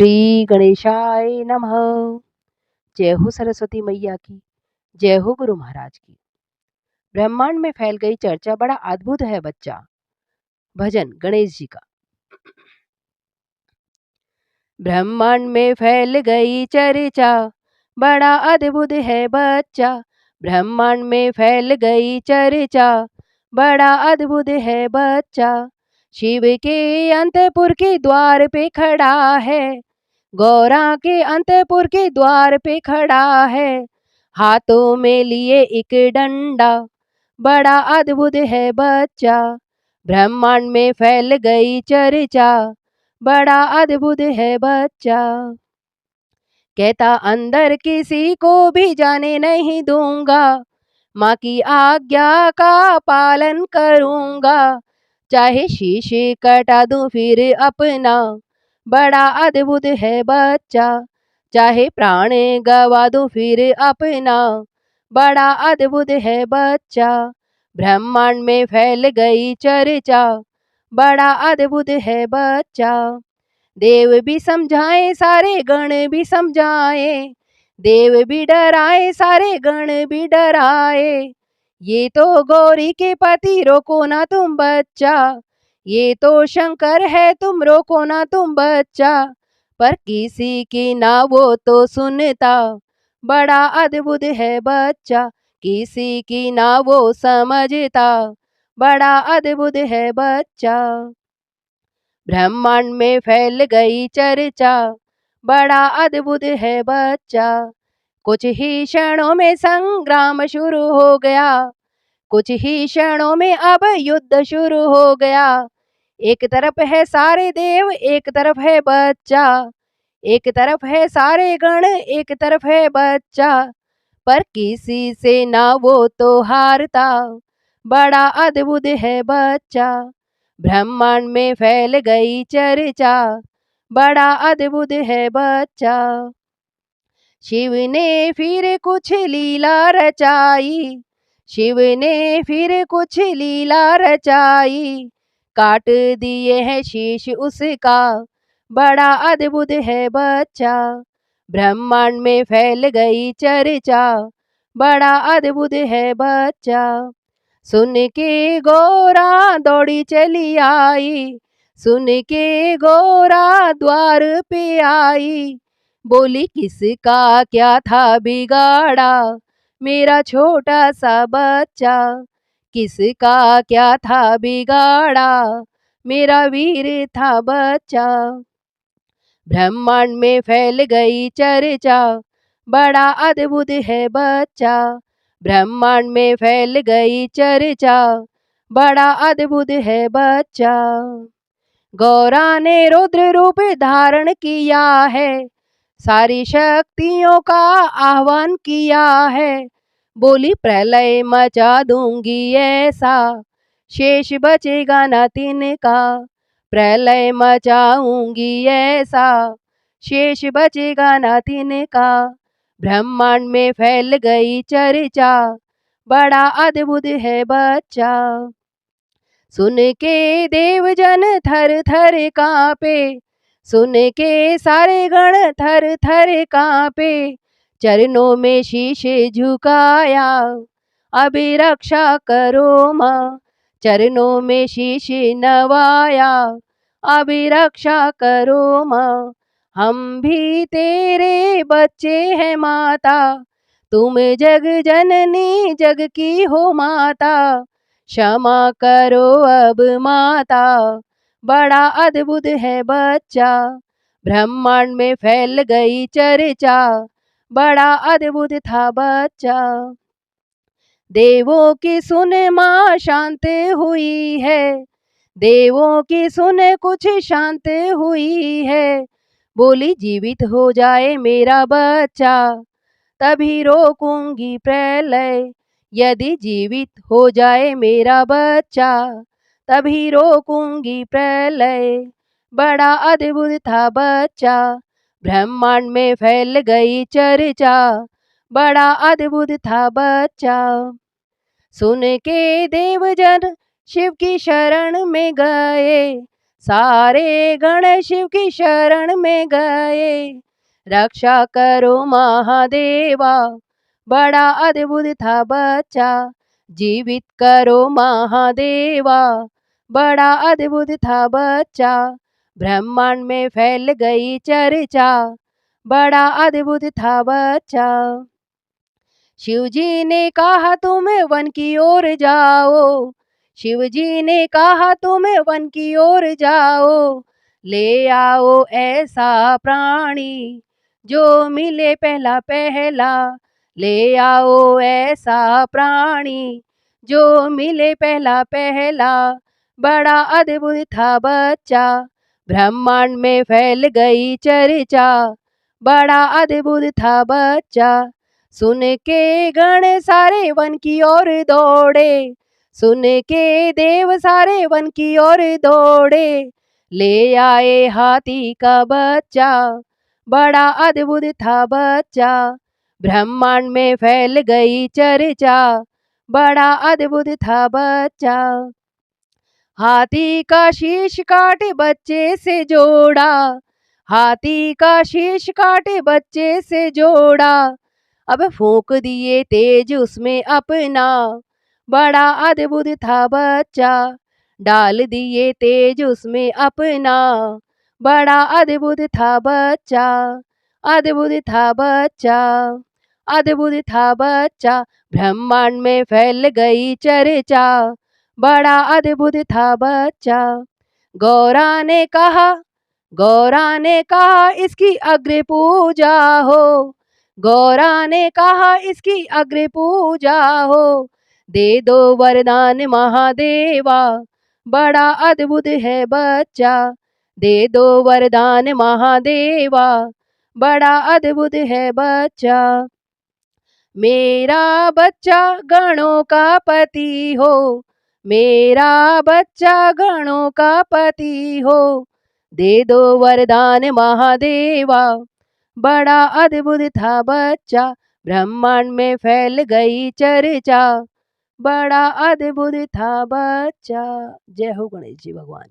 श्री गणेशाय नमः। जय हो सरस्वती मैया की, जय हो गुरु महाराज की। ब्रह्मांड में फैल गई चर्चा, बड़ा अद्भुत है बच्चा। भजन गणेश जी का। ब्रह्मांड में फैल गई चर्चा, बड़ा अद्भुत है बच्चा। ब्रह्मांड में फैल गई चर्चा, बड़ा अद्भुत है बच्चा। शिव के अंतपुर के द्वार पे खड़ा है, गौरा के अंतपुर के द्वार पे खड़ा है। हाथों में लिए एक डंडा, बड़ा अद्भुत है बच्चा। ब्रह्मांड में फैल गई चर्चा, बड़ा अद्भुत है बच्चा। कहता अंदर किसी को भी जाने नहीं दूंगा, माँ की आज्ञा का पालन करूंगा। चाहे शीशे कटा दूं फिर अपना, बड़ा अद्भुत है बच्चा। चाहे प्राण गवा दूं फिर अपना, बड़ा अद्भुत है बच्चा। ब्रह्मांड में फैल गई चर्चा, बड़ा अद्भुत है बच्चा। देव भी समझाए सारे गण भी समझाए, देव भी डराए सारे गण भी डराए। ये तो गौरी के पति रोको ना तुम बच्चा, ये तो शंकर है तुम रोको ना तुम बच्चा। पर किसी की ना वो तो सुनता, बड़ा अद्भुत है बच्चा। किसी की ना वो समझता, बड़ा अद्भुत है बच्चा। ब्रह्मांड में फैल गई चर्चा, बड़ा अद्भुत है बच्चा। कुछ ही क्षणों में संग्राम शुरू हो गया, कुछ ही क्षणों में अब युद्ध शुरू हो गया। एक तरफ है सारे देव, एक तरफ है बच्चा। एक तरफ है सारे गण, एक तरफ है बच्चा। पर किसी से ना वो तो हारता, बड़ा अद्भुत है बच्चा। ब्रह्मांड में फैल गई चर्चा, बड़ा अद्भुत है बच्चा। शिव ने फिर कुछ लीला रचाई, शिव ने फिर कुछ लीला रचाई। काट दिए है शीश उसका, बड़ा अद्भुत है बच्चा। ब्रह्मांड में फैल गई चर्चा, बड़ा अद्भुत है बच्चा। सुन के गौरा दौड़ी चली आई, सुन के गौरा द्वार पे आई। बोली किसका क्या था बिगाड़ा, मेरा छोटा सा बच्चा। किसका क्या था बिगाड़ा, मेरा वीर था बच्चा। ब्रह्मांड में फैल गई चर्चा, बड़ा अद्भुत है बच्चा। ब्रह्मांड में फैल गई चर्चा, बड़ा अद्भुत है बच्चा। गौरा ने रुद्र रूप धारण किया है, सारी शक्तियों का आह्वान किया है। बोली प्रलय मचा दूंगी ऐसा, शेष बचेगा न तिनका। प्रलय मचाऊंगी ऐसा, शेष बचेगा न तिनका। ब्रह्मांड में फैल गई चर्चा, बड़ा अद्भुत है बच्चा। सुन के देवजन थर थर कांपे, सुन के सारे गण थर थर कांपे। चरणों में शीश झुकाया, अभी रक्षा करो माँ। चरणों में शीश नवाया, अभी रक्षा करो माँ। हम भी तेरे बच्चे हैं माता, तुम जग जननी जग की हो माता। क्षमा करो अब माता, बड़ा अद्भुत है बच्चा। ब्रह्मांड में फैल गई चर्चा, बड़ा अद्भुत था बच्चा। देवों की सुन माँ शांत हुई है, देवों की सुन कुछ शांत हुई है। बोली जीवित हो जाए मेरा बच्चा, तभी रोकूंगी प्रलय। यदि जीवित हो जाए मेरा बच्चा, तभी रोकूंगी प्रलय। बड़ा अद्भुत था बच्चा, ब्रह्मांड में फैल गई चर्चा, बड़ा अद्भुत था बच्चा। सुन के देवजन शिव की शरण में गए, सारे गण शिव की शरण में गए, रक्षा करो महादेवा। बड़ा अद्भुत था बच्चा, जीवित करो महादेवा। बड़ा अद्भुत था बच्चा, ब्रह्मांड में फैल गई चर्चा। बड़ा अद्भुत था बच्चा। शिव जी ने कहा तुम वन की ओर जाओ, शिव जी ने कहा तुम वन की ओर जाओ। ले आओ ऐसा प्राणी जो मिले पहला पहला। ले आओ ऐसा प्राणी जो मिले पहला पहला। बड़ा अद्भुत था बच्चा, ब्रह्मांड में फैल गई चर्चा। बड़ा अद्भुत था बच्चा, सुन के गण सारे वन की ओर दौड़े। सुन के देव सारे वन की ओर दौड़े। ले आए हाथी का बच्चा, बड़ा अद्भुत था बच्चा। ब्रह्मांड में फैल गई चर्चा, बड़ा अद्भुत था बच्चा। हाथी का शीश काट बच्चे से जोड़ा, हाथी का शीश काट बच्चे से जोड़ा। अब फूंक दिए तेज उसमें अपना, बड़ा अद्भुत था बच्चा। डाल दिए तेज उसमें अपना, बड़ा अद्भुत था बच्चा। अद्भुत था बच्चा, अद्भुत था बच्चा। ब्रह्मांड में फैल गई चर्चा, बड़ा अद्भुत था बच्चा। गौरा ने कहा, गौरा ने कहा इसकी अग्र पूजा हो। गौरा ने कहा इसकी अग्र पूजा हो। दे दो वरदान महादेवा, बड़ा अद्भुत है बच्चा। दे दो वरदान महादेवा, बड़ा अद्भुत है बच्चा। मेरा बच्चा गणों का पति हो, मेरा बच्चा गणों का पति हो। दे दो वरदान महादेवा, बड़ा अद्भुत था बच्चा। ब्रह्मांड में फैल गई चर्चा, बड़ा अद्भुत था बच्चा। जय हो गणेश जी भगवान।